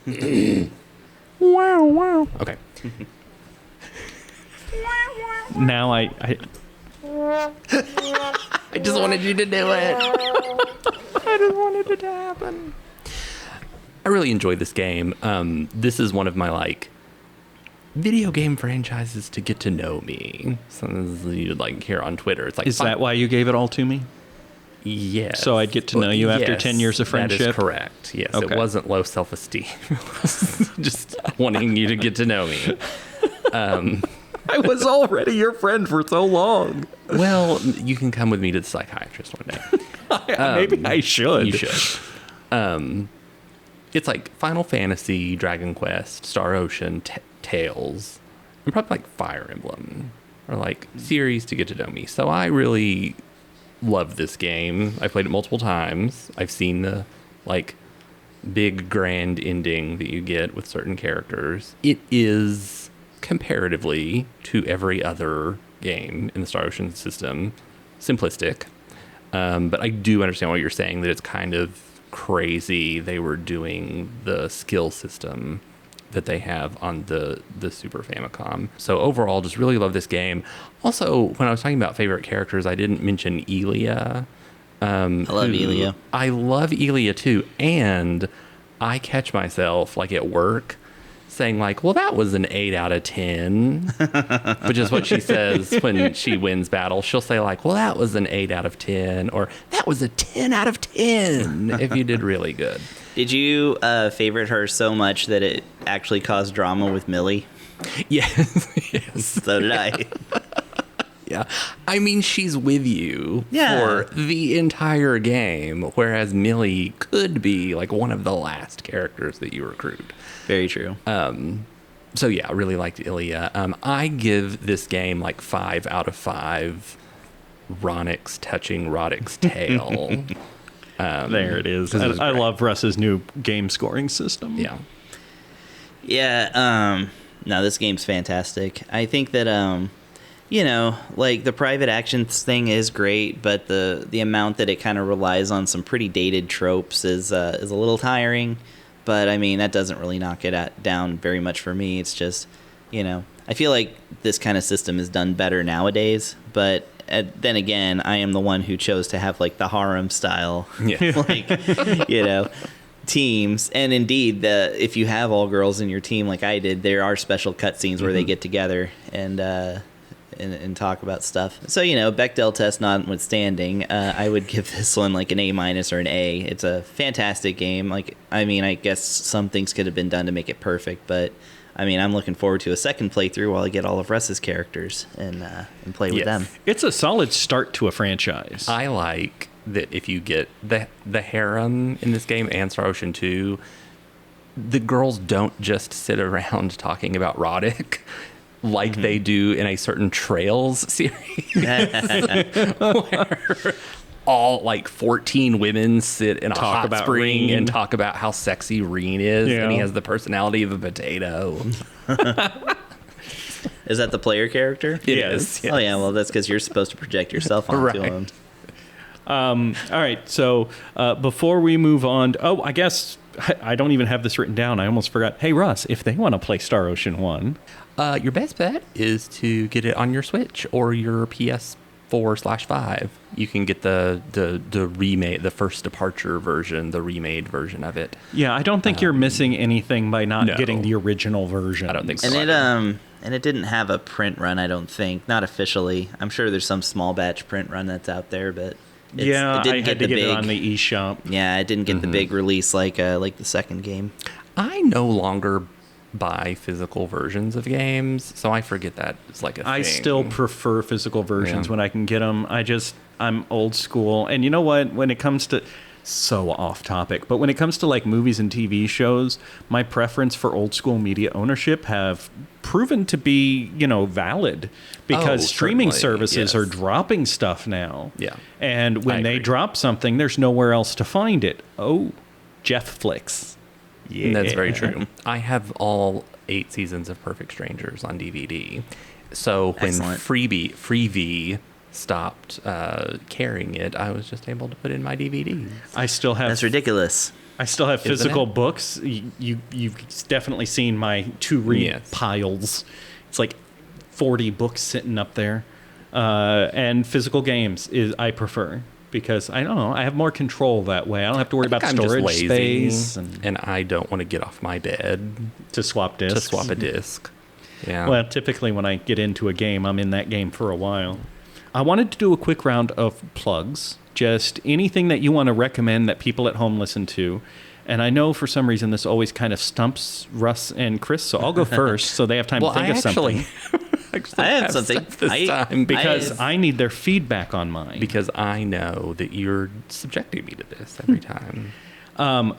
this out.
Wow.
Okay.
Now I
just wanted you to do it.
I just wanted it to happen.
I really enjoyed this game. This is one of my video game franchises to get to know me. So you here on Twitter. It's like,
is that why you gave it all to me?
Yes.
So I'd get to know you after 10 years of friendship?
That is correct. Yes.
Okay.
It wasn't low self-esteem. Just wanting you to get to know me.
I was already your friend for so long.
Well, you can come with me to the psychiatrist one day.
Maybe I should.
You should. It's like Final Fantasy, Dragon Quest, Star Ocean, Tales, and probably Fire Emblem are series to get to know me. So I really love this game. I played it multiple times. I've seen the big grand ending that you get with certain characters. It is comparatively to every other game in the Star Ocean system simplistic. But I do understand what you're saying, that it's kind of crazy they were doing the skill system that they have on the Super Famicom. So overall, just really love this game. Also, when I was talking about favorite characters, I didn't mention Elia.
I love Elia.
I love Elia too, and I catch myself at work saying well, that was an 8 out of 10, which is what she says when she wins battle. She'll say well, that was an 8 out of 10, or that was a 10 out of 10 if you did really good.
Did you favorite her so much that it actually caused drama with Millie?
Yes. Yes.
So did I.
Yeah. I mean, she's with you for the entire game, whereas Millie could be one of the last characters that you recruit.
Very true.
So yeah, I really liked Ilya. I give this game 5 out of 5 Ronix touching Roddick's tail.
There it is. I love Russ's new game scoring system.
Yeah.
Yeah. No, this game's fantastic. I think that the private actions thing is great, but the amount that it kind of relies on some pretty dated tropes is a little tiring. But I mean, that doesn't really knock it down very much for me. It's just, I feel like this kind of system is done better nowadays. But then again, I am the one who chose to have the harem style, teams. And indeed, if you have all girls in your team like I did, there are special cutscenes where they get together and talk about stuff. So, Bechdel test notwithstanding, I would give this one an A- or an A. It's a fantastic game. I guess some things could have been done to make it perfect, but I'm looking forward to a second playthrough while I get all of Russ's characters and play with them.
It's a solid start to a franchise.
I like that if you get the harem in this game and Star Ocean 2, the girls don't just sit around talking about Roddick they do in a certain Trails series where all 14 women sit in a hot spring and talk about how sexy Reen is, and he has the personality of a potato.
Is that the player character?
It is. Yes.
Oh yeah, well that's because you're supposed to project yourself onto him.
All right, so before we move on, I guess I don't even have this written down. I almost forgot. Hey Russ, if they want to play Star Ocean 1,
your best bet is to get it on your Switch or your PS4/5. You can get the remade, the first departure version, the remade version of it.
Yeah, I don't think you're missing anything by not getting the original version.
I don't think so.
And And it didn't have a print run, I don't think. Not officially. I'm sure there's some small batch print run that's out there, but it
I
didn't
had to get it on the eShop.
Yeah, it didn't get the big release like the second game.
I no longer buy physical versions of games, so I forget that it's like a thing.
I still prefer physical versions
Yeah.
when I can get them. I'm old school. And you know what? When it comes to, so off topic, but when it comes to like movies and TV shows, my preference for old school media ownership have proven to be, valid because streaming
certainly,
services
yes.
are dropping stuff now.
Yeah.
And when
I
they
agree.
drop something, there's nowhere else to find it. Oh, Jeff Flicks. Yeah.
That's very true. I have all 8 seasons of Perfect Strangers on DVD. So when
Excellent.
Freevee stopped carrying it, I was just able to put in my DVDs.
I still have
That's ridiculous.
I still have
Isn't
physical
it?
books. You've definitely seen my to read
Yes.
piles. It's like 40 books sitting up there. And physical games is I prefer because I don't know, I have more control that way. I don't have to worry about
I'm
storage
just lazy,
space
and I don't want to get off my bed
to swap discs.
to swap a disc. Yeah.
Well, typically when I get into a game, I'm in that game for a while. I wanted to do a quick round of plugs. Just anything that you want to recommend that people at home listen to. And I know for some reason this always kind of stumps Russ and Chris, so I'll go first so they have time to think of something.
actually
I have something.
stuff this time
Because I need their feedback on mine.
because I know that you're subjecting me to this every time.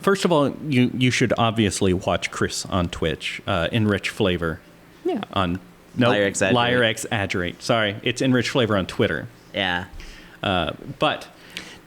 First of all, you should obviously watch Chris on Twitch, Enrich Flavor.
Yeah.
On no
Liar Exaggerate.
Liar Exaggerate. Sorry, it's Enrich Flavor on Twitter.
Yeah.
But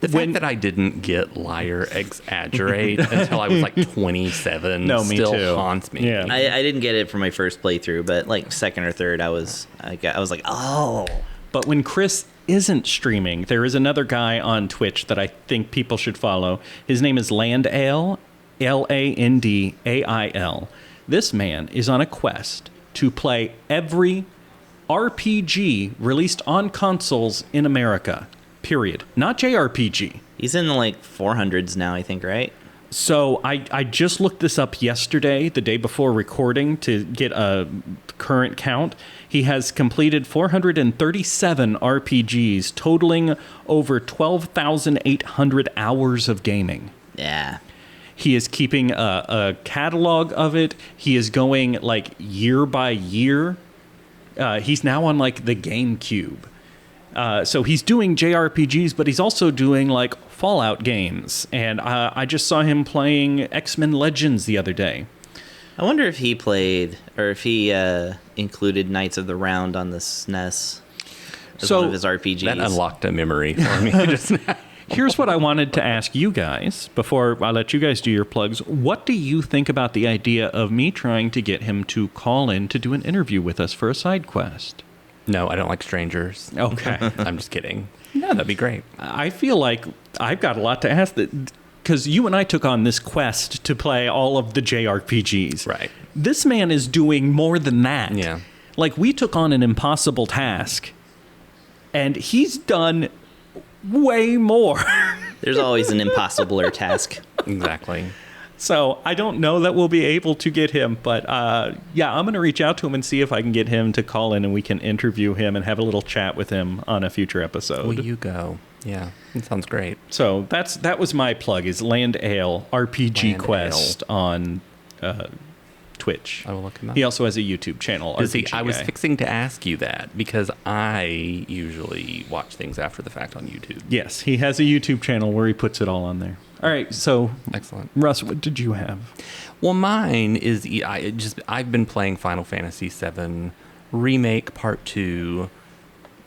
The fact that I didn't get Liar Exaggerate until I was like 27
No, me
still
too.
haunts me.
Yeah.
I didn't get it for my first playthrough, but like second or third, I was like, oh.
But when Chris isn't streaming, there is another guy on Twitch that I think people should follow. His name is Landail, Landail. This man is on a quest to play every RPG released on consoles in America. Period. Not JRPG.
He's in the like 400s now, I think, right?
So I just looked this up yesterday, the day before recording, to get a current count. He has completed 437 RPGs, totaling over 12,800 hours of gaming.
Yeah.
He is keeping a catalog of it. He is going like year by year. He's now on like the GameCube. So he's doing JRPGs, but he's also doing like Fallout games. And I just saw him playing X-Men Legends the other day.
I wonder if he played or if he included Knights of the Round on the SNES as
So
one of his RPGs.
That unlocked a memory for me just now.
Here's what I wanted to ask you guys before I let you guys do your plugs. What do you think about the idea of me trying to get him to call in to do an interview with us for a side quest?
No, I don't like strangers.
Okay.
I'm just kidding. No, that'd be great.
I feel like I've got a lot to ask because you and I took on this quest to play all of the JRPGs.
Right.
This man is doing more than that.
Yeah.
Like we took on an impossible task and he's done way more.
There's always an impossibler task.
Exactly.
So I don't know that we'll be able to get him, but yeah, I'm going to reach out to him and see if I can get him to call in and we can interview him and have a little chat with him on a future episode.
Will you go? Yeah, that sounds great.
So that was my plug is Land Ale RPG
Land
Quest on Twitch.
I will look him up.
He also has a YouTube channel.
See,
RPG
I was
guy.
fixing to ask you that because I usually watch things after the fact on YouTube.
Yes, he has a YouTube channel where he puts it all on there. All right, so
Excellent.
Russ, what did you have?
Well, mine is I've been playing Final Fantasy VII Remake Part 2 :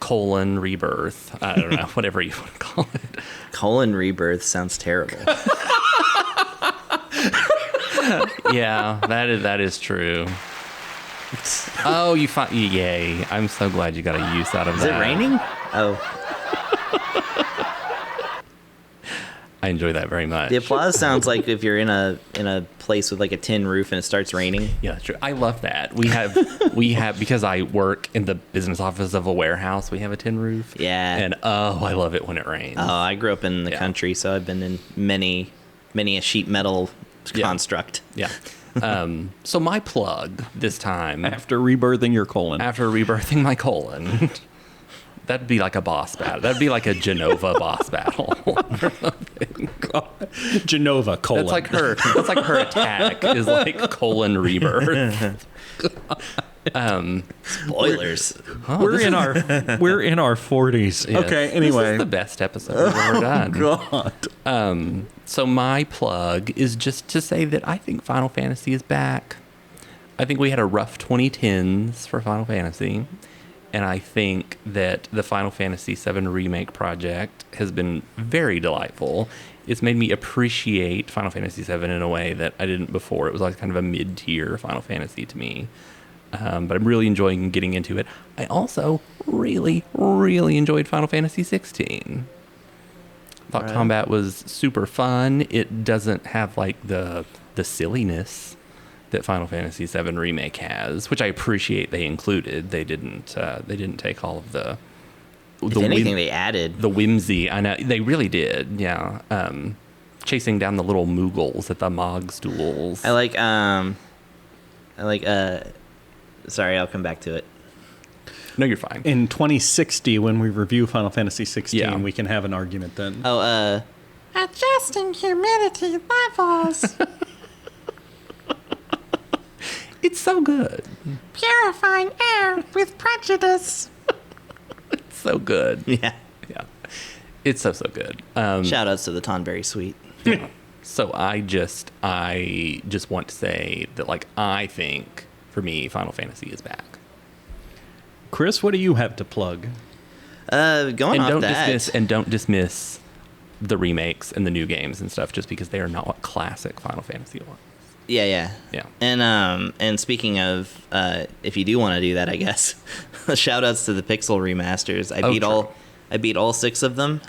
Rebirth. I don't know, whatever you want to call it.
Colon Rebirth sounds terrible.
Yeah, that is true. Oh, yay! I'm so glad you got a use out of
Is
that.
it raining? Oh,
I enjoy that very much.
the applause sounds like if you're in a place with like a tin roof and it starts raining.
Yeah, that's true. I love that. We have because I work in the business office of a warehouse. We have a tin roof.
Yeah.
And I love it when it rains.
Oh, I grew up in the
Yeah.
country, so I've been in many a sheet metal construct.
Yeah. So my plug this time,
After rebirthing your colon.
after rebirthing my colon, that'd be like a boss battle. That'd be like a Genova boss battle.
Genova colon.
That's like her attack is like colon rebirth.
Spoilers.
we're in our 40s.
Yes.
Okay,
This
anyway.
is the best episode we've ever done.
God.
So my plug is just to say that I think Final Fantasy is back. I think we had a rough 2010s for Final Fantasy, and I think that the Final Fantasy VII Remake project has been very delightful. It's made me appreciate Final Fantasy VII in a way that I didn't before. It was like kind of a mid-tier Final Fantasy to me. But I'm really enjoying getting into it. I also really, really enjoyed Final Fantasy 16. Thought
Right.
combat was super fun. It doesn't have like the silliness that Final Fantasy VII Remake has, which I appreciate they included. They didn't take all of the
If anything, they added.
the whimsy. I know they really did. Yeah. Chasing down the little Moogles at the Mog stools.
Sorry, I'll come back to it.
No, you're fine.
In 2060, when we review Final Fantasy 16,
Yeah.
we can have an argument then.
Oh,
Adjusting humidity levels.
It's so good.
Purifying air with prejudice.
It's so good.
yeah.
Yeah. It's so good.
Shout outs to the Tonberry Suite.
So I just want to say that, like, I think for me, Final Fantasy is back.
Chris, what do you have to plug?
Going off
Don't dismiss the remakes and the new games and stuff just because they are not classic Final Fantasy ones.
Yeah.
Yeah.
And speaking of, if you do want to do that, I guess, shout outs to the Pixel remasters. I beat all 6 of them.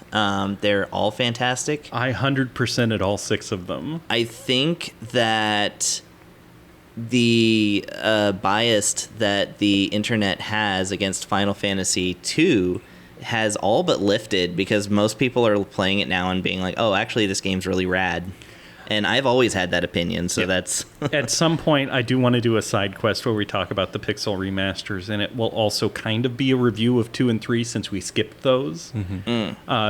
They're all fantastic.
I 100%ed all 6 of them.
I think that the bias that the internet has against Final Fantasy II has all but lifted because most people are playing it now and being like, oh, actually, this game's really rad. And I've always had that opinion, so that's...
At some point, I do want to do a side quest where we talk about the Pixel remasters, and it will also kind of be a review of 2 and 3 since we skipped those.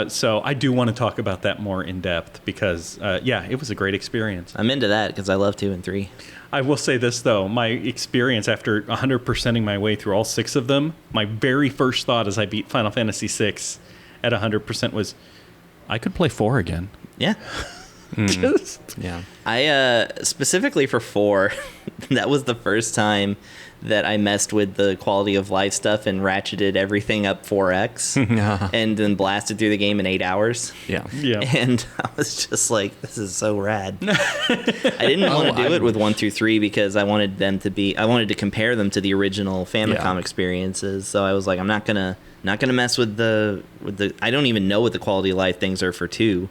So I do want to talk about that more in depth because, it was a great experience.
I'm into that because I love 2 and 3.
I will say this, though. My experience after 100%ing my way through all 6 of them, my very first thought as I beat Final Fantasy VI at 100% was, I could play 4 again.
Yeah.
Just...
Yeah.
I specifically for 4, that was the first time that I messed with the quality of life stuff and ratcheted everything up 4x and then blasted through the game in 8 hours.
Yeah.
Yeah.
And I was just like, this is so rad. I didn't want to do it with 1 through 3 because I wanted to compare them to the original Famicom experiences. So I was like, I'm not gonna mess with the I don't even know what the quality of life things are for 2.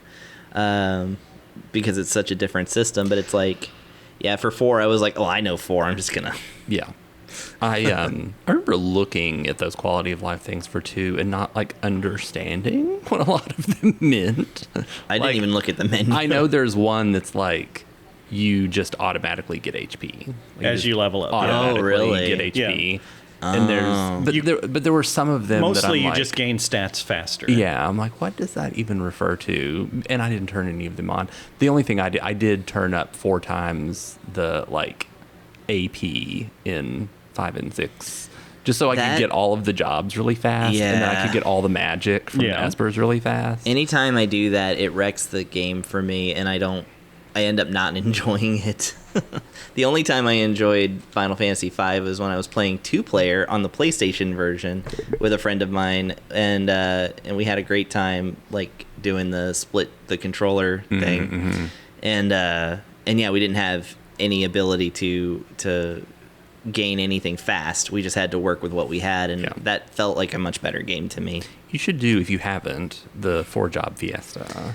Because it's such a different system, but it's like, yeah, for 4, I was like, oh, I know 4. I'm just gonna.
Yeah. I remember looking at those quality of life things for 2 and not like understanding what a lot of them meant.
I didn't even look at the menu.
I know there's one that's like you just automatically get HP like
As you level up.
Automatically
Oh, really?
get HP.
Yeah.
And there's there were some of them that
Mostly
I'm
you
like,
just gain stats faster.
yeah, I'm like, what does that even refer to? And I didn't turn any of them on. The only thing I did turn up 4 times the like AP in 5 and 6, just so I could get all of the jobs really fast, and then I could get all the magic from the espers really fast.
Anytime I do that, it wrecks the game for me, and I end up not enjoying it. The only time I enjoyed Final Fantasy V was when I was playing 2-player on the PlayStation version with a friend of mine, and we had a great time like doing the split the controller thing, and yeah, we didn't have any ability to gain anything fast. We just had to work with what we had, and that felt like a much better game to me.
You should do, if you haven't, the 4-job Fiesta.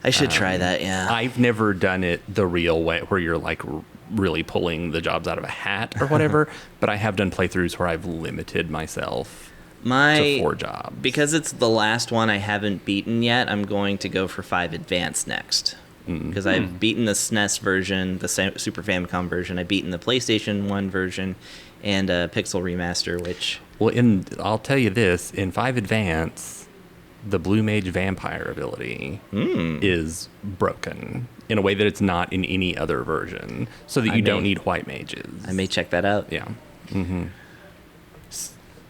I should try that, yeah.
I've never done it the real way, where you're like really pulling the jobs out of a hat or whatever, but I have done playthroughs where I've limited myself to 4 jobs.
Because it's the last one I haven't beaten yet, I'm going to go for 5 Advanced next, because I've beaten the SNES version, the Super Famicom version. I've beaten the PlayStation 1 version, and Pixel Remaster, which...
Well, I'll tell you this, in 5 Advance, the Blue Mage Vampire ability is broken in a way that it's not in any other version, so that you don't need white mages.
I may check that out.
Yeah.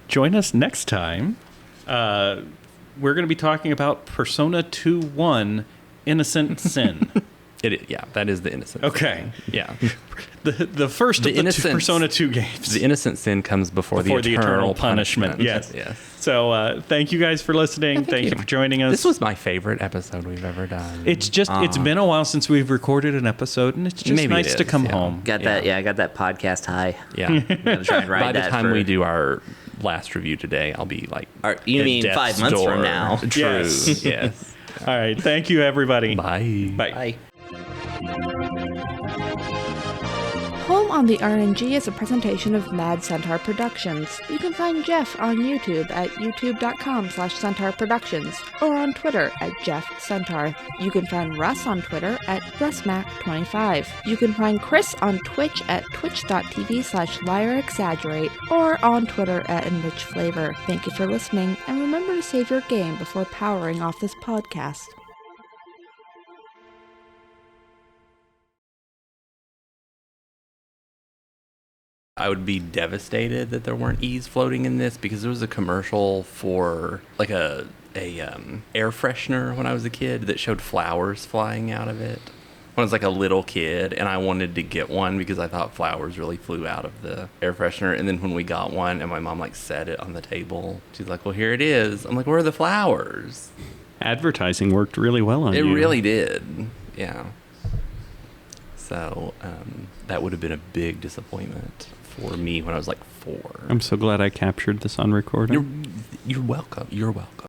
Join us next time. We're going to be talking about Persona 2-1 Innocent Sin.
That is the Innocent
Okay.
Sin. Yeah.
The first of the two Persona 2 games.
The Innocent Sin comes before the eternal punishment.
Yes. So thank you guys for listening. Thank you for joining us.
This was my favorite episode we've ever done.
It's been a while since we've recorded an episode, and it's just nice to come home.
I got that podcast high.
Yeah.
I'm gonna try and ride
By the
that
time we do our last review today, I'll be like...
You mean 5 months from now?
True.
Yes.
Yes.
All right. Thank you, everybody.
Bye.
Bye.
Bye.
Home on the RNG is a presentation of Mad Centaur Productions. You can find Jeff on YouTube at youtube.com/Centaur Productions or on Twitter at Jeff Centaur. You can find Russ on Twitter at RussMac25. You can find Chris on Twitch at twitch.tv/LiarExaggerate or on Twitter at EnrichFlavor. Thank you for listening, and remember to save your game before powering off this podcast.
I would be devastated that there weren't E's floating in this, because there was a commercial for like a air freshener when I was a kid that showed flowers flying out of it when I was like a little kid, and I wanted to get one because I thought flowers really flew out of the air freshener. And then when we got one and my mom like set it on the table, she's like, well, here it is. I'm like, where are the flowers?
Advertising worked really well on
It
you.
really did. Yeah. So that would have been a big disappointment for me when I was like 4.
I'm so glad I captured this on recording.
You're welcome. You're welcome.